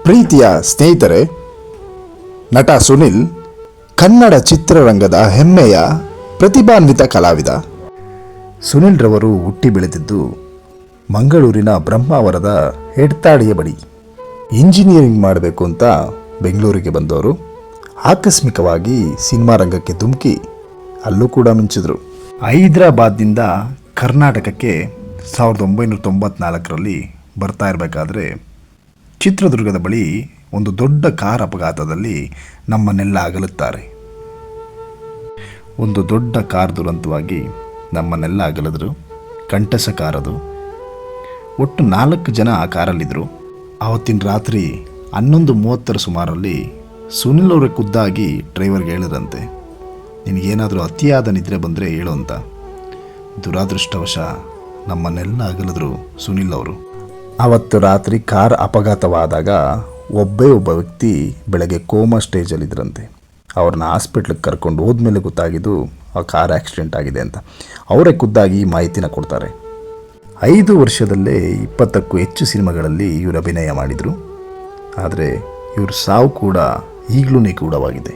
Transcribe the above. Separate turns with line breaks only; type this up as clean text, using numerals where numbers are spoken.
ಪ್ರೀತಿಯ ಸ್ನೇಹಿತರೆ, ನಟ ಸುನಿಲ್ ಕನ್ನಡ ಚಿತ್ರರಂಗದ ಹೆಮ್ಮೆಯ ಪ್ರತಿಭಾನ್ವಿತ ಕಲಾವಿದ. ಸುನಿಲ್ ರವರು ಹುಟ್ಟಿ ಬೆಳೆದಿದ್ದು ಮಂಗಳೂರಿನ ಬ್ರಹ್ಮಾವರದ ಹೆಡ್ತಾಡಿಯ ಬಳಿ. ಇಂಜಿನಿಯರಿಂಗ್ ಮಾಡಬೇಕು ಅಂತ ಬೆಂಗಳೂರಿಗೆ ಬಂದವರು ಆಕಸ್ಮಿಕವಾಗಿ ಸಿನಿಮಾ ರಂಗಕ್ಕೆ ಧುಮುಕಿ ಅಲ್ಲೂ ಕೂಡ ಮಿಂಚಿದ್ರು. ಹೈದರಾಬಾದ್ನಿಂದ ಕರ್ನಾಟಕಕ್ಕೆ 1994ರಲ್ಲಿ ಬರ್ತಾ ಇರಬೇಕಾದ್ರೆ ಚಿತ್ರದುರ್ಗದ ಬಳಿ ಒಂದು ದೊಡ್ಡ ಕಾರ್ ಅಪಘಾತದಲ್ಲಿ ನಮ್ಮನ್ನೆಲ್ಲ ಅಗಲುತ್ತಾರೆ. ಒಂದು ದೊಡ್ಡ ಕಾರ್ ದುರಂತವಾಗಿ ನಮ್ಮನ್ನೆಲ್ಲ ಅಗಲಿದ್ರು. ಕಂಠಸ ಕಾರದು. ಒಟ್ಟು 4 ಜನ ಆ ಕಾರಲ್ಲಿದ್ದರು. ಆವತ್ತಿನ ರಾತ್ರಿ 11:30 ಸುಮಾರಲ್ಲಿ ಸುನಿಲ್ ಅವರೇ ಖುದ್ದಾಗಿ ಡ್ರೈವರ್ಗೆ ಹೇಳಿದ್ರಂತೆ, ನಿನಗೇನಾದರೂ ಅತಿಯಾದ ನಿದ್ರೆ ಬಂದರೆ ಹೇಳು ಅಂತ. ದುರಾದೃಷ್ಟವಶ ನಮ್ಮನ್ನೆಲ್ಲ ಅಗಲಿದ್ರು ಸುನಿಲ್ ಅವರು. ಆವತ್ತು ರಾತ್ರಿ ಕಾರ್ ಅಪಘಾತವಾದಾಗ ಒಬ್ಬ ವ್ಯಕ್ತಿ ಬೆಳಗ್ಗೆ ಕೋಮಾ ಸ್ಟೇಜಲ್ಲಿದ್ದರಂತೆ. ಅವ್ರನ್ನ ಹಾಸ್ಪಿಟ್ಲಿಗೆ ಕರ್ಕೊಂಡು ಹೋದ್ಮೇಲೆ ಗೊತ್ತಾಗಿದ್ದು ಆ ಕಾರ್ ಆಕ್ಸಿಡೆಂಟ್ ಆಗಿದೆ ಅಂತ. ಅವರೇ ಖುದ್ದಾಗಿ ಈ ಮಾಹಿತಿನ ಕೊಡ್ತಾರೆ. 5 ವರ್ಷದಲ್ಲೇ 20ಕ್ಕೂ ಹೆಚ್ಚು ಸಿನಿಮಾಗಳಲ್ಲಿ ಇವರು ಅಭಿನಯ ಮಾಡಿದರು. ಆದರೆ ಇವ್ರ ಸಾವು ಕೂಡ ಈಗಲೂ ನಿಗೂಢವಾಗಿದೆ.